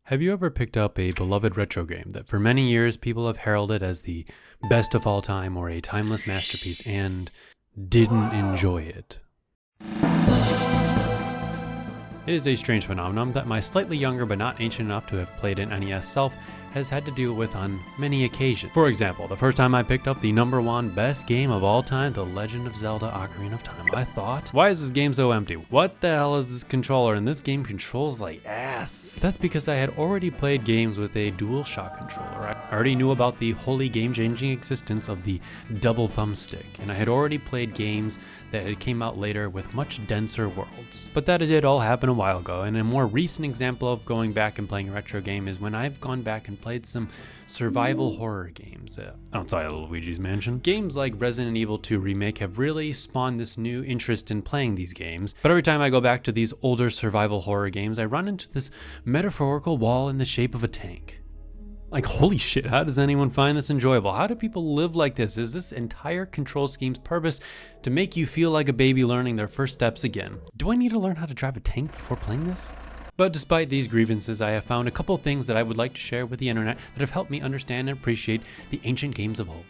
Have you ever picked up a beloved retro game that for many years people have heralded as the best of all time or a timeless masterpiece and didn't enjoy it? It is a strange phenomenon that my slightly younger but not ancient enough to have played an NES self has had to deal with on many occasions. For example, the first time I picked up the #1 best game of all time, The Legend of Zelda: Ocarina of Time, I thought, why is this game so empty? What the hell is this controller? And this game controls like ass. But that's because I had already played games with a DualShock controller. I already knew about the wholly game-changing existence of the double thumbstick, and I had already played games that had came out later with much denser worlds. But that did all happen a while ago, and a more recent example of going back and playing a retro game is when I've gone back and played some survival horror games outside of Luigi's Mansion. Games like Resident Evil 2 Remake have really spawned this new interest in playing these games, but every time I go back to these older survival horror games, I run into this metaphorical wall in the shape of a tank. Like, holy shit, how does anyone find this enjoyable? How do people live like this? Is this entire control scheme's purpose to make you feel like a baby learning their first steps again? Do I need to learn how to drive a tank before playing this? But despite these grievances, I have found a couple things that I would like to share with the internet that have helped me understand and appreciate the ancient games of old.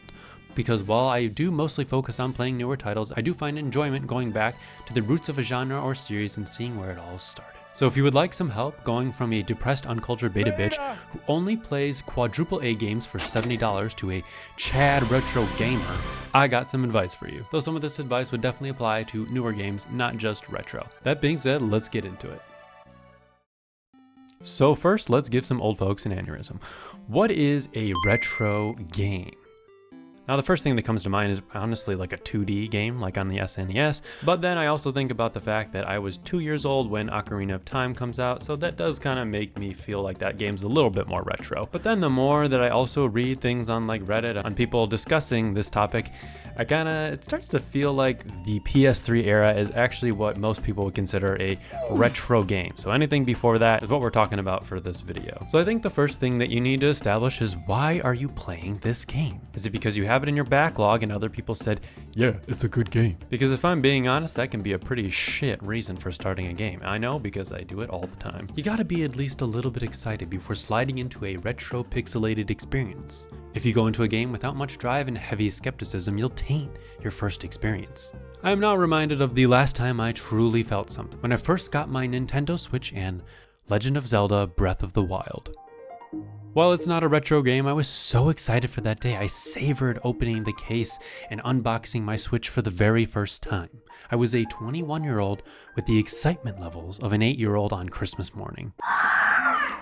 Because while I do mostly focus on playing newer titles, I do find enjoyment going back to the roots of a genre or series and seeing where it all started. So if you would like some help going from a depressed, uncultured beta bitch who only plays quadruple A games for $70 to a Chad retro gamer, I got some advice for you. Though some of this advice would definitely apply to newer games, not just retro. That being said, let's get into it. So first, let's give some old folks an aneurysm. What is a retro game? Now, the first thing that comes to mind is honestly like a 2D game, like on the SNES, but then I also think about the fact that I was 2 years old when Ocarina of Time comes out, so that does kind of make me feel like that game's a little bit more retro. But then the more that I also read things on like Reddit, on people discussing this topic, it starts to feel like the PS3 era is actually what most people would consider a retro game. So anything before that is what we're talking about for this video. So I think the first thing that you need to establish is, why are you playing this game? Is it because you have it in your backlog and other people said, yeah, it's a good game? Because if I'm being honest, that can be a pretty shit reason for starting a game. I know, because I do it all the time. You gotta be at least a little bit excited before sliding into a retro pixelated experience. If you go into a game without much drive and heavy skepticism, you'll taint your first experience. I am now reminded of the last time I truly felt something, when I first got my Nintendo Switch and Legend of Zelda: Breath of the Wild. While it's not a retro game, I was so excited for that day. I savored opening the case and unboxing my Switch for the very first time. I was a 21-year-old with the excitement levels of an 8-year-old on Christmas morning.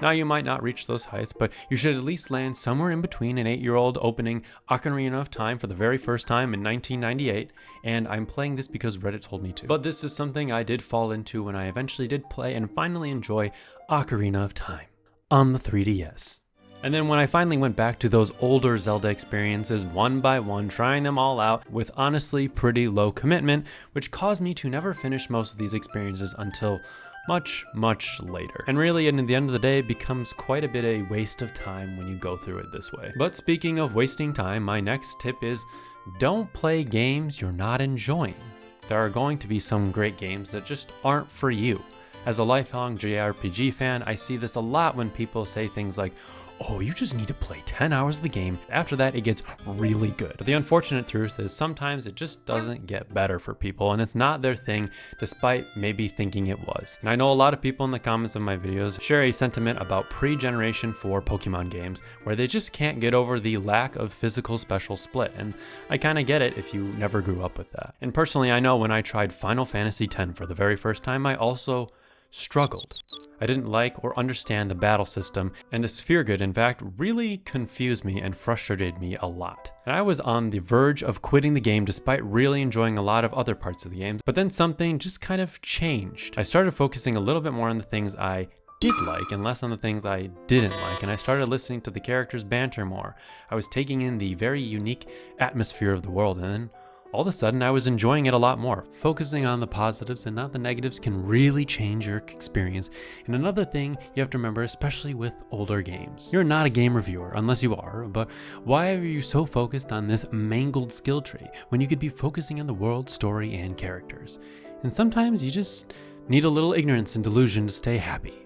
Now, you might not reach those heights, but you should at least land somewhere in between an 8-year-old opening Ocarina of Time for the very first time in 1998, and I'm playing this because Reddit told me to. But this is something I did fall into when I eventually did play and finally enjoy Ocarina of Time on the 3DS. And then when I finally went back to those older Zelda experiences one by one, trying them all out with honestly pretty low commitment, which caused me to never finish most of these experiences until much, much later. And really, at the end of the day, it becomes quite a bit a waste of time when you go through it this way. But speaking of wasting time, my next tip is, don't play games you're not enjoying. There are going to be some great games that just aren't for you. As a lifelong JRPG fan, I see this a lot when people say things like, oh, you just need to play 10 hours of the game. After that, it gets really good. But the unfortunate truth is sometimes it just doesn't get better for people, and it's not their thing, despite maybe thinking it was. And I know a lot of people in the comments of my videos share a sentiment about pre-Generation 4 Pokemon games, where they just can't get over the lack of physical special split, and I kinda get it if you never grew up with that. And personally, I know when I tried Final Fantasy X for the very first time, I also struggled. I didn't like or understand the battle system, and the sphere grid, in fact, really confused me and frustrated me a lot. And I was on the verge of quitting the game despite really enjoying a lot of other parts of the game, but then something just kind of changed. I started focusing a little bit more on the things I did like and less on the things I didn't like, and I started listening to the characters' banter more. I was taking in the very unique atmosphere of the world, and then all of a sudden I was enjoying it a lot more. Focusing on the positives and not the negatives can really change your experience. And another thing you have to remember, especially with older games, you're not a game reviewer, unless you are, but why are you so focused on this mangled skill tree when you could be focusing on the world, story, and characters? And sometimes you just need a little ignorance and delusion to stay happy.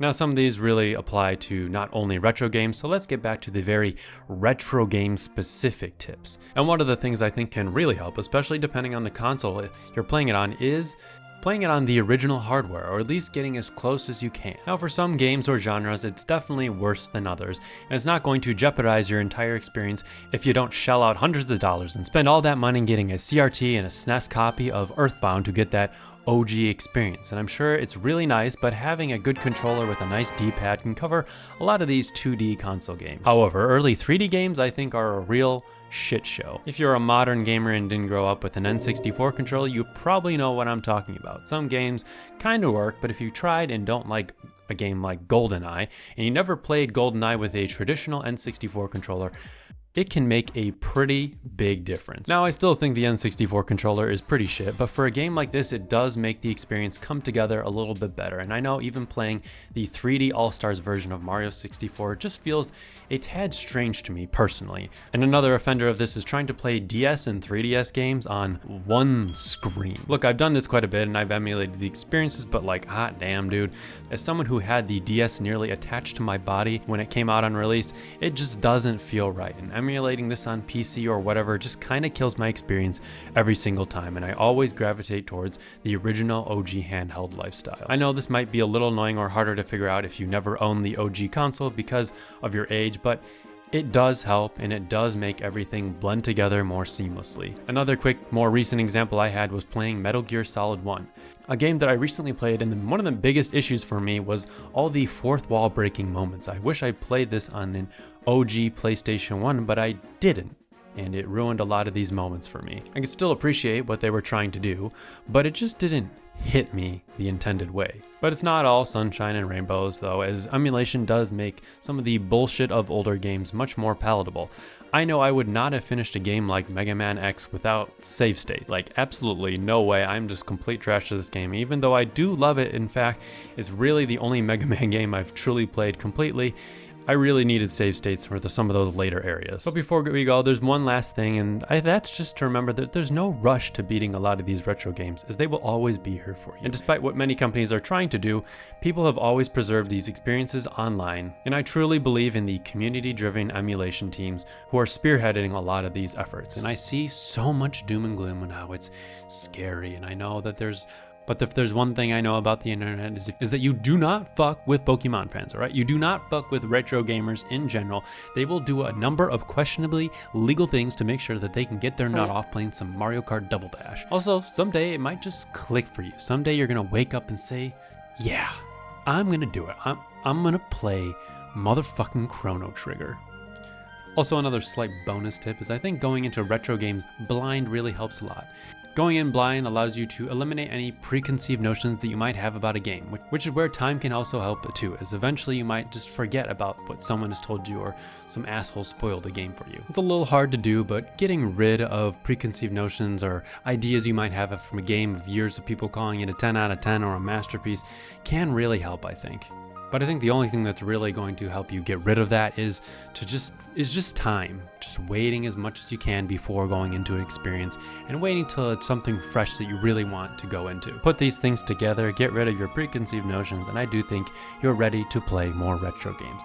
Now, some of these really apply to not only retro games, so let's get back to the very retro game specific tips. And one of the things I think can really help, especially depending on the console you're playing it on, is playing it on the original hardware, or at least getting as close as you can. Now, for some games or genres, it's definitely worse than others, and it's not going to jeopardize your entire experience if you don't shell out hundreds of dollars and spend all that money getting a CRT and a SNES copy of Earthbound to get that OG experience. And I'm sure it's really nice, but having a good controller with a nice D-pad can cover a lot of these 2D console games. However, early 3D games I think are a real shit show. If you're a modern gamer and didn't grow up with an N64 controller, you probably know what I'm talking about. Some games kind of work, but if you tried and don't like a game like GoldenEye, and you never played GoldenEye with a traditional N64 controller, it can make a pretty big difference. Now, I still think the N64 controller is pretty shit, but for a game like this, it does make the experience come together a little bit better. And I know even playing the 3D All-Stars version of Mario 64 just feels a tad strange to me personally. And another offender of this is trying to play DS and 3DS games on one screen. Look, I've done this quite a bit and I've emulated the experiences, but like, hot damn, dude. As someone who had the DS nearly attached to my body when it came out on release, it just doesn't feel right. And emulating this on PC or whatever just kind of kills my experience every single time, and I always gravitate towards the original OG handheld lifestyle. I know this might be a little annoying or harder to figure out if you never owned the OG console because of your age, but it does help, and it does make everything blend together more seamlessly. Another quick, more recent example I had was playing Metal Gear Solid 1. A game that I recently played, and one of the biggest issues for me was all the fourth wall breaking moments. I wish I played this on an OG PlayStation 1, but I didn't, and it ruined a lot of these moments for me. I could still appreciate what they were trying to do, but it just didn't hit me the intended way. But it's not all sunshine and rainbows though, as emulation does make some of the bullshit of older games much more palatable. I know I would not have finished a game like Mega Man X without save states. Like, absolutely no way. I'm just complete trash to this game, even though I do love it. In fact, it's really the only Mega Man game I've truly played completely. I really needed save states for some of those later areas. But before we go, there's one last thing, and that's just to remember that there's no rush to beating a lot of these retro games, as they will always be here for you. And despite what many companies are trying to do, people have always preserved these experiences online, and I truly believe in the community-driven emulation teams who are spearheading a lot of these efforts. And I see so much doom and gloom and how it's scary, and I know that but if there's one thing I know about the internet is that you do not fuck with Pokemon fans, all right? You do not fuck with retro gamers in general. They will do a number of questionably legal things to make sure that they can get their nut off playing some Mario Kart Double Dash. Also, someday it might just click for you. Someday you're gonna wake up and say, yeah, I'm gonna do it. I'm gonna play motherfucking Chrono Trigger. Also, another slight bonus tip is I think going into retro games blind really helps a lot. Going in blind allows you to eliminate any preconceived notions that you might have about a game, which is where time can also help too, as eventually you might just forget about what someone has told you or some asshole spoiled the game for you. It's a little hard to do, but getting rid of preconceived notions or ideas you might have from a game of years of people calling it a 10 out of 10 or a masterpiece can really help, I think. But I think the only thing that's really going to help you get rid of that is just time. Just waiting as much as you can before going into an experience, and waiting till it's something fresh that you really want to go into. Put these things together, get rid of your preconceived notions, and I do think you're ready to play more retro games.